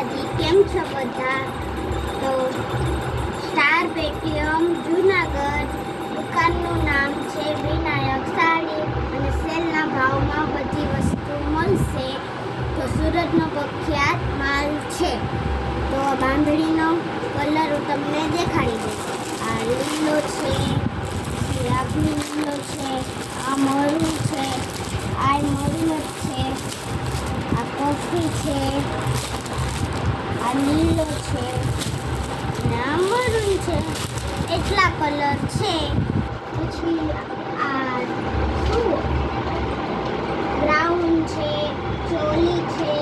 માતાજી, કેમ છો બધા? તો સ્ટાર પેટીએમ જુનાગઢ, દુકાનનું નામ છે વિનાયક સાડી અને સેલના ભાવમાં બધી વસ્તુ મળશે. તો સુરતનો પ્રખ્યાત માલ છે. તો બાંધણીનો કલર હું તમને દેખાડી દઈશ. આ લીલો છે, ગુલાબી લીલો છે, આ મરૂન છે, આ મરૂન જ છે, આ કોફી છે, આ લીલો છે અને આ મરૂન છે. એટલા કલર છે. પછી આ શું બ્રાઉન છે, ચોલી છે,